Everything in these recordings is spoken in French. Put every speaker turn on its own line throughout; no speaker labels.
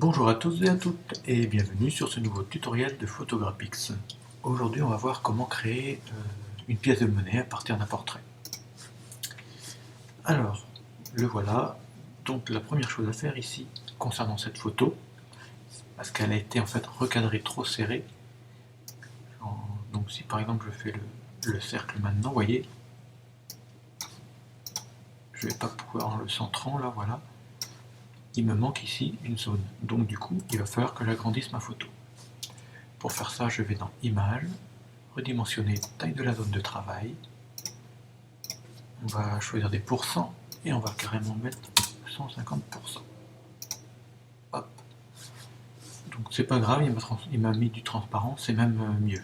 Bonjour à tous et à toutes et bienvenue sur ce nouveau tutoriel de Photographics. Aujourd'hui on va voir comment créer une pièce de monnaie à partir d'un portrait. Alors, le voilà. Donc la première chose à faire ici concernant cette photo, parce qu'elle a été en fait recadrée trop serrée. Donc si par exemple je fais le cercle maintenant, vous voyez, je ne vais pas pouvoir en le centrant là, voilà. Il me manque ici une zone, donc du coup il va falloir que j'agrandisse ma photo. Pour faire ça, je vais dans Images, redimensionner taille de la zone de travail. On va choisir des pourcents et on va carrément mettre 150%. Hop. Donc c'est pas grave, il m'a mis du transparent, c'est même mieux.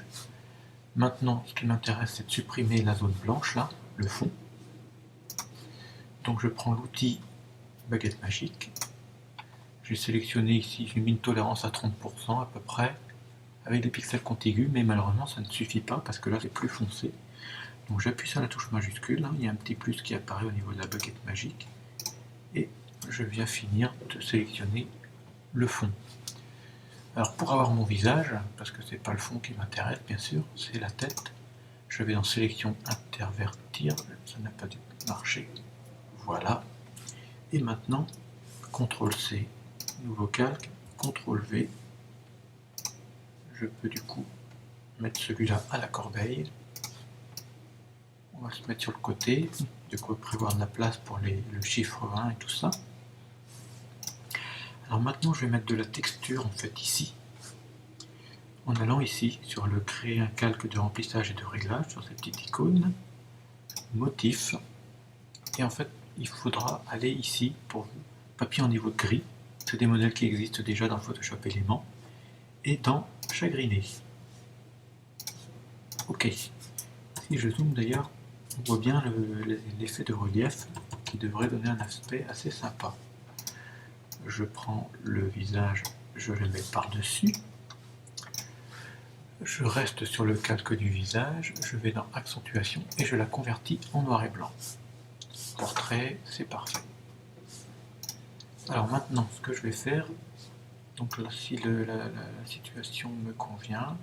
Maintenant, ce qui m'intéresse, c'est de supprimer la zone blanche là, le fond. Donc je prends l'outil baguette magique. J'ai sélectionné ici, j'ai mis une tolérance à 30% à peu près, avec des pixels contigus, mais malheureusement ça ne suffit pas parce que là c'est plus foncé. Donc j'appuie sur la touche majuscule, hein, il y a un petit plus qui apparaît au niveau de la baguette magique, et je viens finir de sélectionner le fond. Alors pour avoir mon visage, parce que c'est pas le fond qui m'intéresse bien sûr, c'est la tête, je vais dans sélection intervertir, ça n'a pas dû marcher, voilà, et maintenant CTRL C, nouveau calque, CTRL V, je peux du coup mettre celui-là à la corbeille. On va se mettre sur le côté, de quoi prévoir de la place pour le chiffre 1 et tout ça. Alors maintenant je vais mettre de la texture en fait ici, en allant ici sur le créer un calque de remplissage et de réglage, sur cette petite icône, motif, et en fait il faudra aller ici pour vous, papier en niveau de gris, c'est des modèles qui existent déjà dans Photoshop Element, et dans chagriner. Ok, si je zoome d'ailleurs, on voit bien l'effet de relief qui devrait donner un aspect assez sympa. Je prends le visage, je le mets par-dessus. Je reste sur le calque du visage, je vais dans accentuation et je la convertis en noir et blanc. Portrait, c'est parfait. Alors maintenant, ce que je vais faire, donc là, si la situation me convient,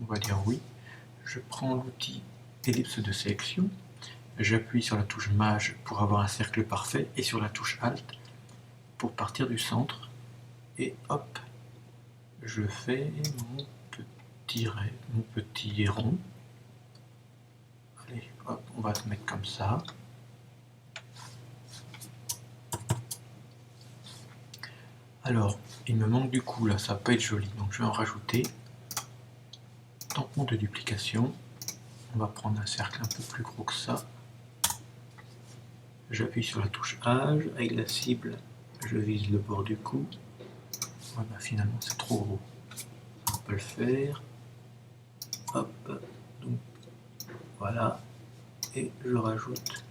on va dire oui. Je prends l'outil ellipse de sélection, j'appuie sur la touche Maj pour avoir un cercle parfait et sur la touche Alt pour partir du centre. Et hop, je fais mon petit rond. Allez, hop, on va se mettre comme ça. Alors, il me manque du coup là, ça va pas être joli, donc je vais en rajouter. Tampon de duplication. On va prendre un cercle un peu plus gros que ça. J'appuie sur la touche Age, avec la cible, je vise le bord du cou. Ouais, bah finalement c'est trop gros. On peut le faire. Hop, donc voilà. Et je rajoute.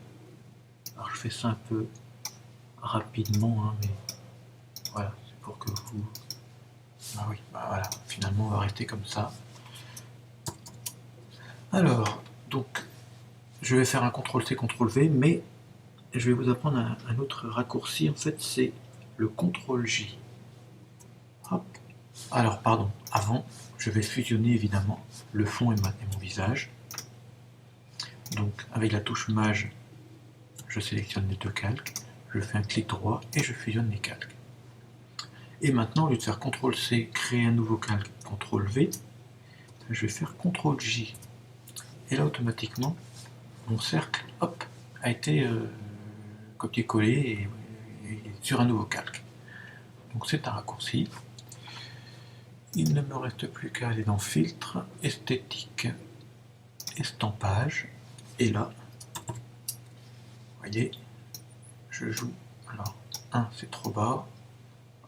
Alors je fais ça un peu rapidement, hein, mais voilà, c'est pour que vous... Ah oui, bah voilà, finalement on va rester comme ça. Alors, donc, je vais faire un CTRL-C, CTRL-V, mais je vais vous apprendre un autre raccourci, en fait, c'est le CTRL-J. Hop. Alors, pardon, avant, je vais fusionner évidemment le fond et mon visage. Donc, avec la touche Maj, je sélectionne les deux calques, je fais un clic droit et je fusionne les calques. Et maintenant, au lieu de faire CTRL-C, créer un nouveau calque, CTRL-V, je vais faire CTRL-J. Et là, automatiquement, mon cercle, hop, a été copié-collé et sur un nouveau calque. Donc c'est un raccourci. Il ne me reste plus qu'à aller dans Filtre, Esthétique, Estampage. Et là, vous voyez, je joue. Alors, 1 c'est trop bas.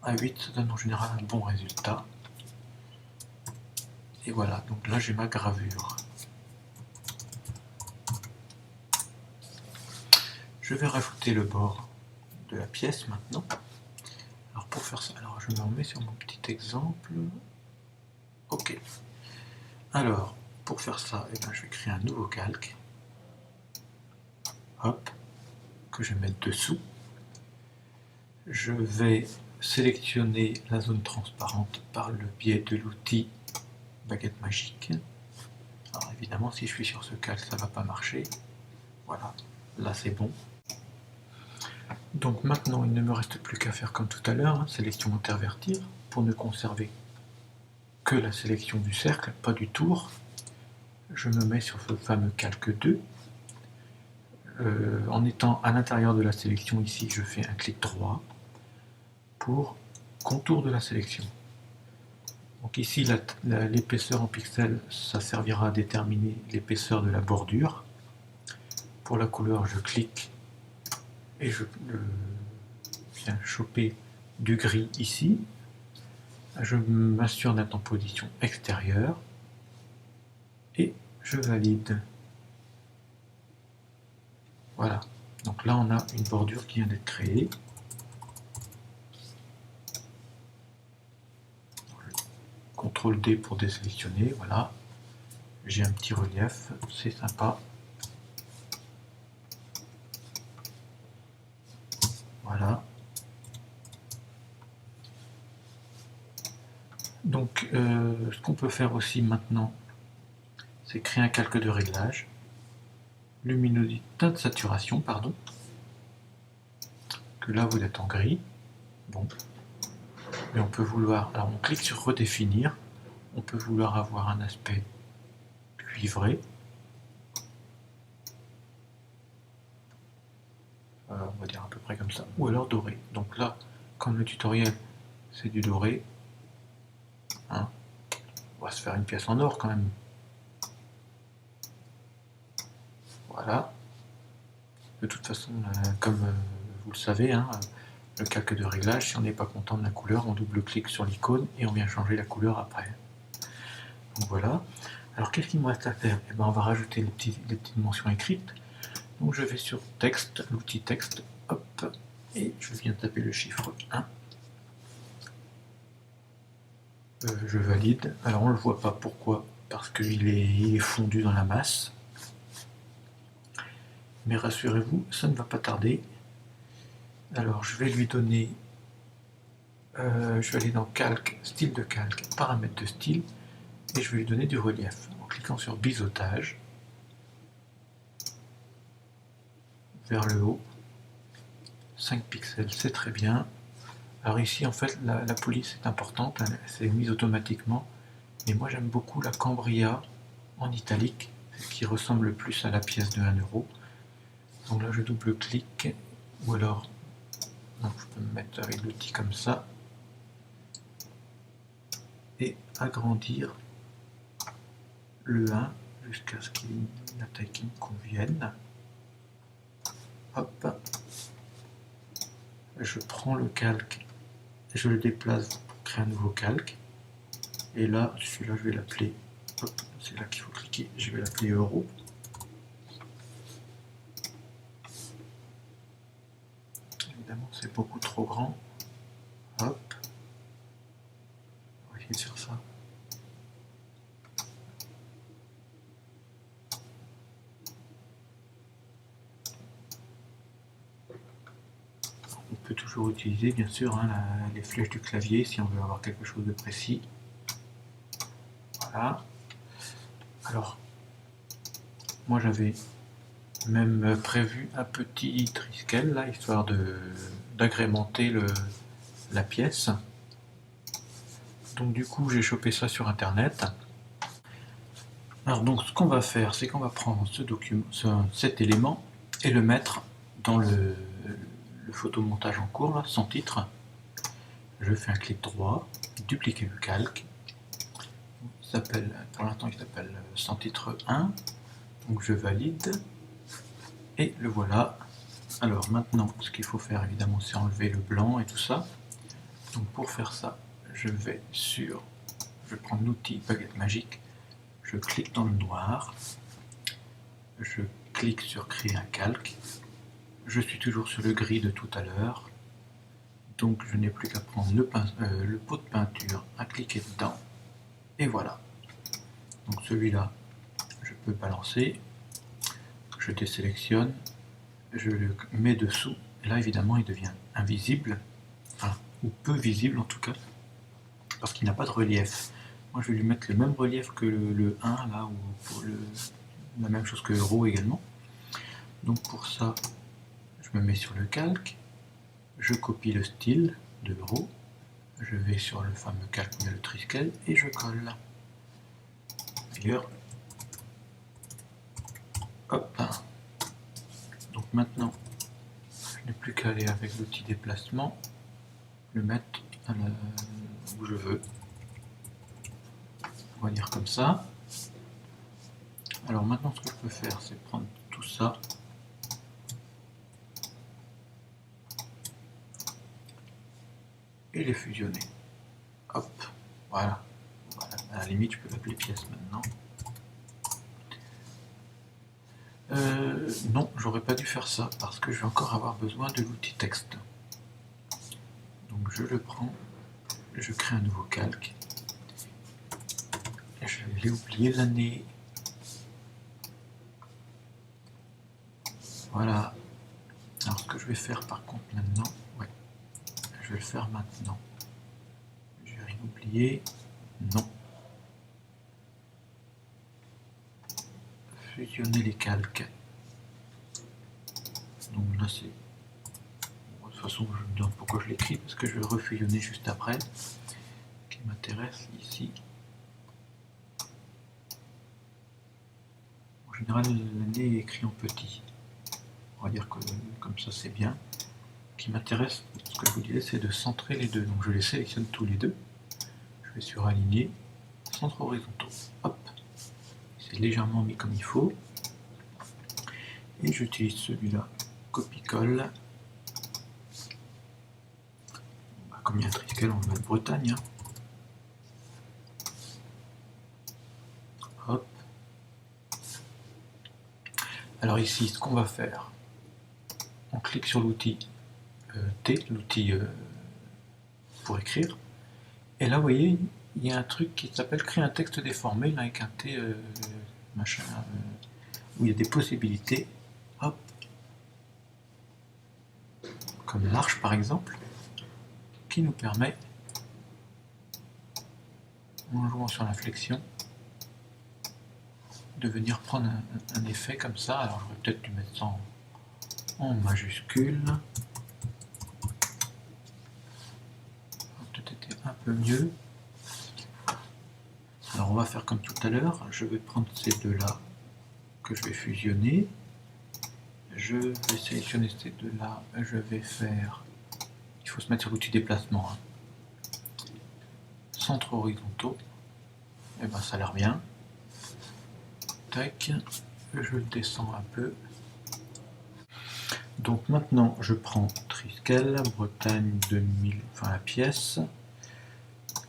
À 8 ça donne en général un bon résultat. Et voilà, donc là j'ai ma gravure. Je vais rajouter le bord de la pièce maintenant. Alors pour faire ça, alors je me remets sur mon petit exemple. Ok. Alors, pour faire ça, eh ben, je vais créer un nouveau calque. Hop, que je vais mettre dessous. Je vais sélectionner la zone transparente par le biais de l'outil baguette magique. Alors évidemment, si je suis sur ce calque, ça ne va pas marcher. Voilà, là c'est bon. Donc maintenant, il ne me reste plus qu'à faire comme tout à l'heure, hein, sélection intervertir, pour ne conserver que la sélection du cercle, pas du tour. Je me mets sur ce fameux calque 2. En étant à l'intérieur de la sélection ici, je fais un clic droit pour contour de la sélection. Donc ici, l'épaisseur en pixels, ça servira à déterminer l'épaisseur de la bordure. Pour la couleur, je clique et je viens choper du gris ici. Je m'assure d'être en position extérieure et je valide. Voilà. Donc là, on a une bordure qui vient d'être créée. CTRL D pour désélectionner, voilà. J'ai un petit relief, c'est sympa. Voilà. Donc, ce qu'on peut faire aussi maintenant, c'est créer un calque de réglage. Luminosité, teinte de saturation, pardon. Que là, vous êtes en gris. Bon. Mais on peut vouloir, alors on clique sur redéfinir. On peut vouloir avoir un aspect cuivré. On va dire à peu près comme ça. Ou alors doré. Donc là, comme le tutoriel, c'est du doré. Hein, on va se faire une pièce en or quand même. Voilà. De toute façon, comme vous le savez, hein, le calque de réglage, si on n'est pas content de la couleur, on double-clique sur l'icône et on vient changer la couleur après. Donc voilà. Alors qu'est-ce qu'il me reste à faire? Eh ben, on va rajouter les petites mentions écrites. Donc je vais sur texte, l'outil texte, hop, et je viens taper le chiffre 1. Je valide. Alors on ne le voit pas, pourquoi? Parce qu'il est fondu dans la masse. Mais rassurez-vous, ça ne va pas tarder. Alors je vais lui donner, je vais aller dans calque, style de calque, paramètres de style, et je vais lui donner du relief. En cliquant sur biseautage, vers le haut, 5 pixels, c'est très bien. Alors ici en fait la police est importante, hein, c'est mise automatiquement, mais moi j'aime beaucoup la Cambria en italique, qui ressemble le plus à la pièce de 1 euro. Donc là je double-clique, ou alors donc je peux me mettre avec l'outil comme ça, et agrandir le 1 jusqu'à ce qu'il ait la taille qui me convienne. Hop, je prends le calque, je le déplace pour créer un nouveau calque, et là, celui-là je vais l'appeler, c'est là qu'il faut cliquer, je vais l'appeler euro. Évidemment c'est beaucoup trop grand, hop, on va essayer de faire ça. On peut toujours utiliser bien sûr hein, les flèches du clavier si on veut avoir quelque chose de précis. Voilà. Alors, moi j'avais même prévu un petit triskel là, histoire d'agrémenter la pièce. Donc du coup j'ai chopé ça sur internet. Alors donc ce qu'on va faire, c'est qu'on va prendre ce document, cet élément et le mettre dans le photomontage en cours, là, sans titre. Je fais un clic droit, dupliquer le calque. Pour l'instant il s'appelle sans titre 1. Donc je valide. Et le voilà. Alors maintenant, ce qu'il faut faire évidemment, c'est enlever le blanc et tout ça. Donc pour faire ça, je vais prendre l'outil baguette magique. Je clique dans le noir. Je clique sur créer un calque. Je suis toujours sur le gris de tout à l'heure. Donc je n'ai plus qu'à prendre le pot de peinture, à cliquer dedans. Et voilà. Donc celui-là, je peux balancer. Je désélectionne. Je le mets dessous. Et là évidemment il devient invisible. ou peu visible en tout cas, parce qu'il n'a pas de relief. Moi je vais lui mettre le même relief que le 1 là, ou pour la même chose que Euro également. Donc pour ça, je me mets sur le calque, je copie le style de Euro, je vais sur le fameux calque où il y a le triskel et je colle. D'ailleurs, hop. Donc maintenant, je n'ai plus qu'à aller avec l'outil déplacement, le mettre où je veux. On va dire comme ça. Alors maintenant, ce que je peux faire, c'est prendre tout ça et les fusionner. Hop, voilà. À la limite, je peux l'appeler pièce maintenant. Non, j'aurais pas dû faire ça parce que je vais encore avoir besoin de l'outil texte. Donc je le prends, je crée un nouveau calque. Je l'ai oublié l'année. Voilà. Alors ce que je vais faire par contre maintenant, ouais, je vais le faire maintenant. Je vais rien oublier. Non. Fusionner les calques. Donc là c'est... De toute façon je me demande pourquoi je l'écris, parce que je vais le refusionner juste après. Ce qui m'intéresse ici. En général l'année est écrit en petit. On va dire que comme ça c'est bien. Ce qui m'intéresse, ce que je vous disais, c'est de centrer les deux. Donc je les sélectionne tous les deux. Je vais sur aligner, centre horizontaux. Hop. C'est légèrement mis comme il faut. Et j'utilise celui-là, copie-colle. Comme il y a un triskel, on va mettre Bretagne. Hop. Alors ici, ce qu'on va faire, on clique sur l'outil T, l'outil pour écrire. Et là, vous voyez, il y a un truc qui s'appelle créer un texte déformé, là, avec un T, machin, où il y a des possibilités. Hop. Comme l'arche, par exemple, qui nous permet, en jouant sur la flexion, de venir prendre un effet comme ça. Alors je vais peut-être lui mettre ça en majuscule. Ça aurait peut-être été un peu mieux. Alors on va faire comme tout à l'heure. Je vais prendre ces deux-là que je vais fusionner. Je vais sélectionner ces deux-là. Je vais faire... Il faut se mettre sur l'outil déplacement. Hein. Centres horizontaux. Et ben ça a l'air bien. Tac. Je descends un peu. Donc maintenant je prends Triskel, Bretagne 2000, enfin la pièce,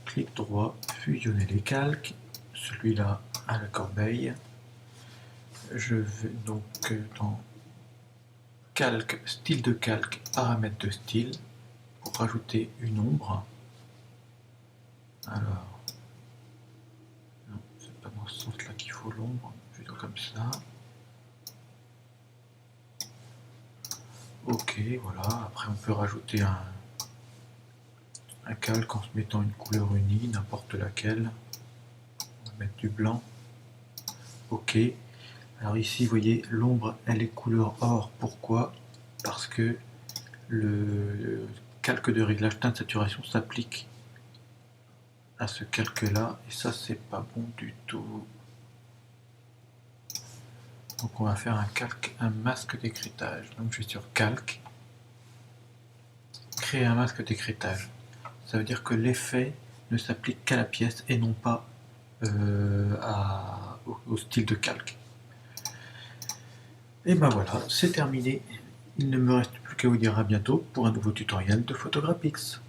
clic droit, fusionner les calques, celui-là à la corbeille. Je vais donc dans calque, style de calque, paramètres de style, pour rajouter une ombre. Alors, non, c'est pas dans ce sens là qu'il faut l'ombre, plutôt comme ça. Ok, voilà, après on peut rajouter un calque en se mettant une couleur unie, n'importe laquelle. On va mettre du blanc. Ok. Alors ici, vous voyez, l'ombre, elle est couleur or. Pourquoi? Parce que le calque de réglage teinte saturation s'applique à ce calque-là, et ça, c'est pas bon du tout. Donc on va faire un calque, un masque d'écrêtage. Donc je vais sur calque, créer un masque d'écrêtage. Ça veut dire que l'effet ne s'applique qu'à la pièce et non pas au style de calque. Et ben voilà, c'est terminé. Il ne me reste plus qu'à vous dire à bientôt pour un nouveau tutoriel de PhotograpX.